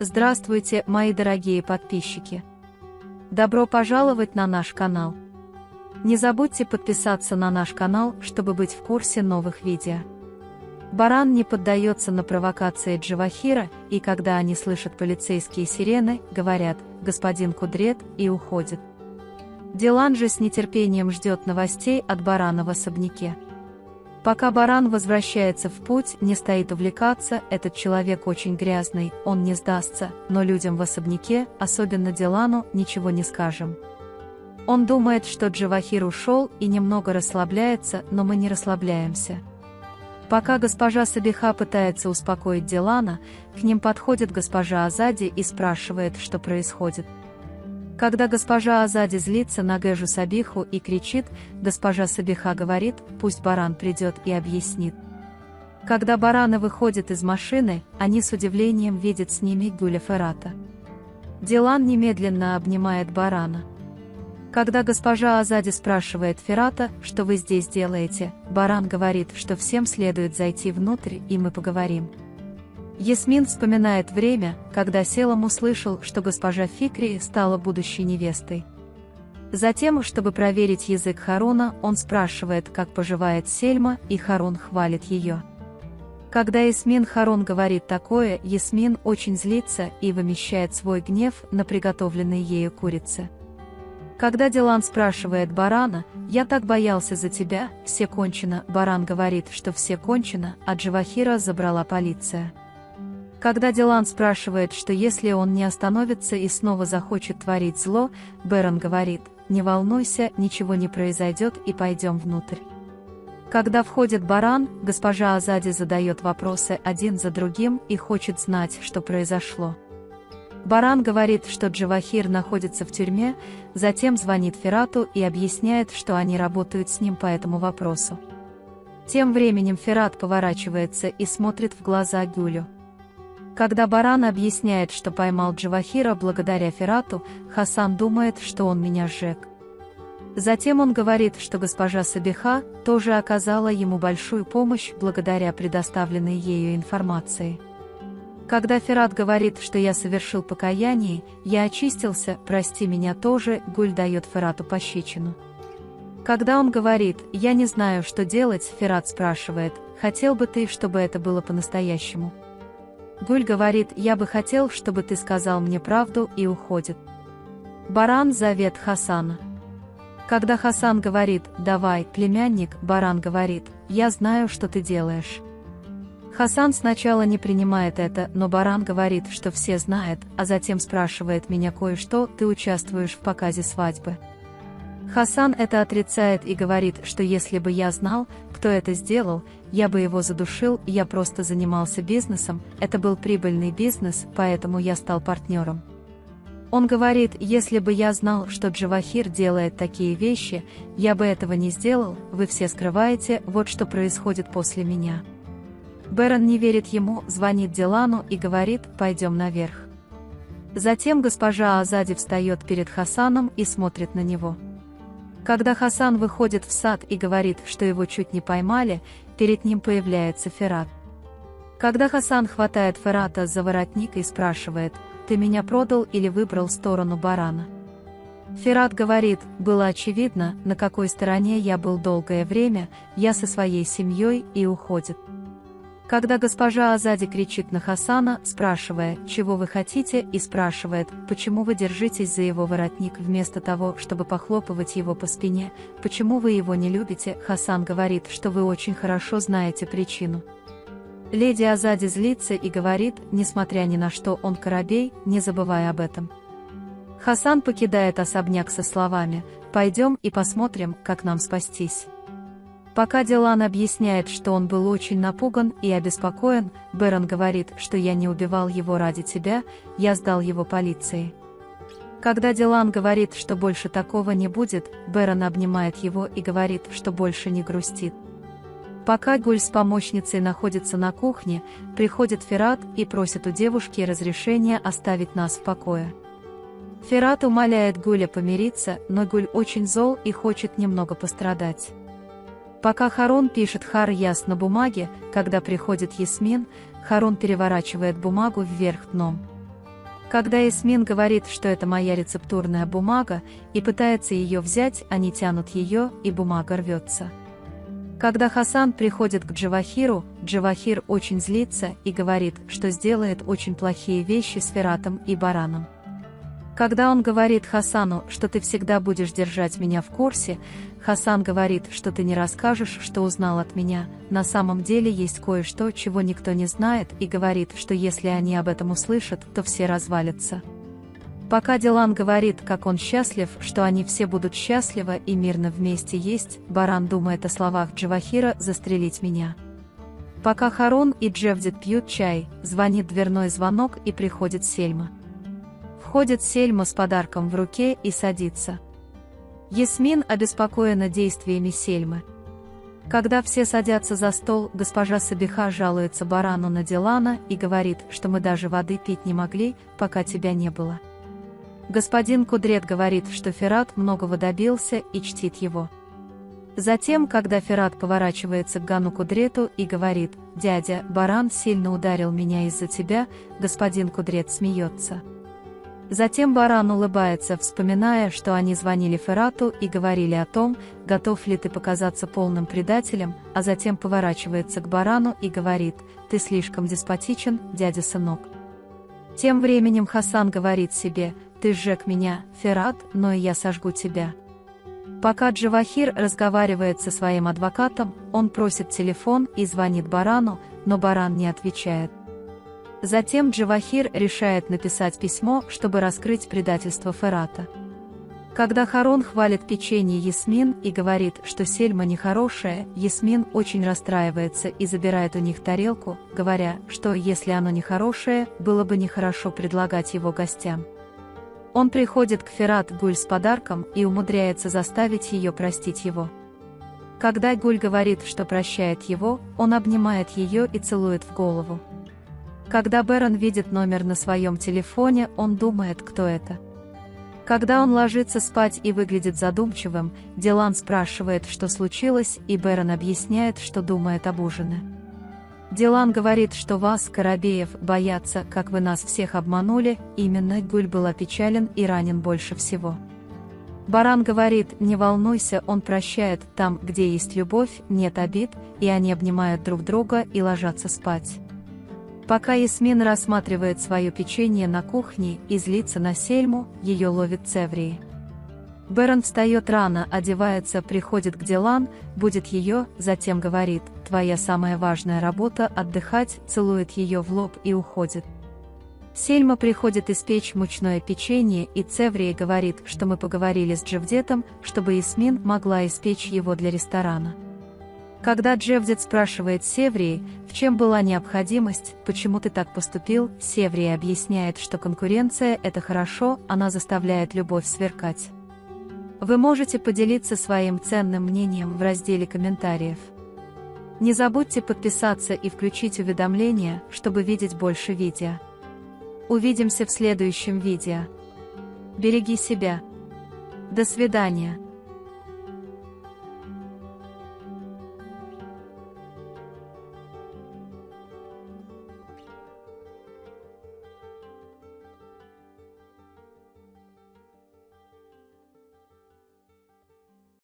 Здравствуйте, мои дорогие подписчики! Добро пожаловать на наш канал! Не забудьте подписаться на наш канал, чтобы быть в курсе новых видео. Баран не поддается на провокации Джавахира, и когда они слышат полицейские сирены, говорят «Господин Кудрет» и уходит. Дилан же с нетерпением ждет новостей от Барана в особняке. Пока Баран возвращается в путь, не стоит увлекаться, этот человек очень грязный, он не сдастся, но людям в особняке, особенно Дилану, ничего не скажем. Он думает, что Джавахир ушел и немного расслабляется, но мы не расслабляемся. Пока госпожа Сабиха пытается успокоить Дилана, к ним подходит госпожа Азади и спрашивает, что происходит. Когда госпожа Азади злится на Гэжу Сабиху и кричит, госпожа Сабиха говорит, пусть Баран придет и объяснит. Когда бараны выходят из машины, они с удивлением видят с ними Гуля Ферата. Дилан немедленно обнимает Барана. Когда госпожа Азади спрашивает Ферата, что вы здесь делаете, Баран говорит, что всем следует зайти внутрь, и мы поговорим. Ясмин вспоминает время, когда Селам услышал, что госпожа Фикри стала будущей невестой. Затем, чтобы проверить язык Харуна, он спрашивает, как поживает Сельма, и Харун хвалит ее. Когда Ясмин Харун говорит такое, Ясмин очень злится и вымещает свой гнев на приготовленной ею курице. Когда Дилан спрашивает Барана, «Я так боялся за тебя, все кончено», Баран говорит, что все кончено, а Джавахира забрала полиция. Когда Дилан спрашивает, что если он не остановится и снова захочет творить зло, Бэрон говорит, «Не волнуйся, ничего не произойдет и пойдем внутрь». Когда входит Баран, госпожа Азади задает вопросы один за другим и хочет знать, что произошло. Баран говорит, что Джавахир находится в тюрьме, затем звонит Ферату и объясняет, что они работают с ним по этому вопросу. Тем временем Ферат поворачивается и смотрит в глаза Гюлю. Когда Баран объясняет, что поймал Джавахира благодаря Ферату, Хасан думает, что он меня сжег. Затем он говорит, что госпожа Сабиха тоже оказала ему большую помощь благодаря предоставленной ею информации. Когда Ферат говорит, что я совершил покаяние, я очистился, прости меня тоже, Гуль дает Ферату пощечину. Когда он говорит, я не знаю, что делать, Ферат спрашивает, хотел бы ты, чтобы это было по-настоящему? Гуль говорит, я бы хотел, чтобы ты сказал мне правду, и уходит. Баран зовет Хасана. Когда Хасан говорит, давай, племянник, Баран говорит, я знаю, что ты делаешь. Хасан сначала не принимает это, но Баран говорит, что все знают, а затем спрашивает меня кое-что, ты участвуешь в показе свадьбы. Хасан это отрицает и говорит, что если бы я знал, кто это сделал, я бы его задушил, я просто занимался бизнесом, это был прибыльный бизнес, поэтому я стал партнером. Он говорит, если бы я знал, что Джавахир делает такие вещи, я бы этого не сделал, вы все скрываете, вот что происходит после меня. Бэрон не верит ему, звонит Дилану и говорит, пойдем наверх. Затем госпожа Азади встает перед Хасаном и смотрит на него. Когда Хасан выходит в сад и говорит, что его чуть не поймали, перед ним появляется Ферат. Когда Хасан хватает Ферата за воротник и спрашивает, «Ты меня продал или выбрал сторону Барана?» Ферат говорит, «Было очевидно, на какой стороне я был долгое время, я со своей семьей», и уходит. Когда госпожа Азади кричит на Хасана, спрашивая, чего вы хотите, и спрашивает, почему вы держитесь за его воротник вместо того, чтобы похлопывать его по спине, почему вы его не любите, Хасан говорит, что вы очень хорошо знаете причину. Леди Азади злится и говорит, несмотря ни на что он Коробей, не забывай об этом. Хасан покидает особняк со словами, пойдем и посмотрим, как нам спастись. Пока Дилан объясняет, что он был очень напуган и обеспокоен, Бэрон говорит, что я не убивал его ради тебя, я сдал его полиции. Когда Дилан говорит, что больше такого не будет, Бэрон обнимает его и говорит, что больше не грустит. Пока Гуль с помощницей находится на кухне, приходит Ферат и просит у девушки разрешения оставить нас в покое. Ферат умоляет Гуля помириться, но Гуль очень зол и хочет немного пострадать. Пока Харун пишет Хар-Яс на бумаге, когда приходит Ясмин, Харун переворачивает бумагу вверх дном. Когда Ясмин говорит, что это моя рецептурная бумага, и пытается ее взять, они тянут ее, и бумага рвется. Когда Хасан приходит к Джавахиру, Джавахир очень злится и говорит, что сделает очень плохие вещи с Фератом и Бараном. Когда он говорит Хасану, что ты всегда будешь держать меня в курсе, Хасан говорит, что ты не расскажешь, что узнал от меня, на самом деле есть кое-что, чего никто не знает, и говорит, что если они об этом услышат, то все развалятся. Пока Дилан говорит, как он счастлив, что они все будут счастливы и мирно вместе есть, Баран думает о словах Джавахира «застрелить меня». Пока Харун и Джевдет пьют чай, звонит дверной звонок и приходит Сельма. Входит Сельма с подарком в руке и садится. Ясмин обеспокоена действиями Сельмы. Когда все садятся за стол, госпожа Сабиха жалуется Барану на Дилана и говорит, что мы даже воды пить не могли, пока тебя не было. Господин Кудрет говорит, что Ферат многого добился и чтит его. Затем, когда Ферат поворачивается к Гану Кудрету и говорит: «Дядя, Баран сильно ударил меня из-за тебя», господин Кудрет смеется. Затем Баран улыбается, вспоминая, что они звонили Ферату и говорили о том, готов ли ты показаться полным предателем, а затем поворачивается к Барану и говорит: «Ты слишком деспотичен, дядя-сынок». Тем временем Хасан говорит себе: «Ты сжег меня, Ферат, но и я сожгу тебя». Пока Джавахир разговаривает со своим адвокатом, он просит телефон и звонит Барану, но Баран не отвечает. Затем Джавахир решает написать письмо, чтобы раскрыть предательство Ферата. Когда Харун хвалит печенье Ясмин и говорит, что Сельма нехорошая, Ясмин очень расстраивается и забирает у них тарелку, говоря, что если оно нехорошее, было бы нехорошо предлагать его гостям. Он приходит к Ферат Гуль с подарком и умудряется заставить ее простить его. Когда Гуль говорит, что прощает его, он обнимает ее и целует в голову. Когда Берон видит номер на своем телефоне, он думает, кто это. Когда он ложится спать и выглядит задумчивым, Дилан спрашивает, что случилось, и Берон объясняет, что думает об ужине. Дилан говорит, что вас, Карабеев, боятся, как вы нас всех обманули, именно Гуль был опечален и ранен больше всего. Баран говорит: «Не волнуйся, он прощает, там, где есть любовь, нет обид», и они обнимают друг друга и ложатся спать. Пока Ясмин рассматривает свое печенье на кухне и злится на Сельму, ее ловит Цеврии. Берон встает рано, одевается, приходит к Дилан, будет ее, затем говорит: «Твоя самая важная работа – отдыхать», целует ее в лоб и уходит. Сельма приходит испечь мучное печенье, и Цеврии говорит, что мы поговорили с Джевдетом, чтобы Ясмин могла испечь его для ресторана. Когда Джевдет спрашивает Севрии, в чем была необходимость, почему ты так поступил, Севрия объясняет, что конкуренция – это хорошо, она заставляет любовь сверкать. Вы можете поделиться своим ценным мнением в разделе комментариев. Не забудьте подписаться и включить уведомления, чтобы видеть больше видео. Увидимся в следующем видео. Береги себя. До свидания.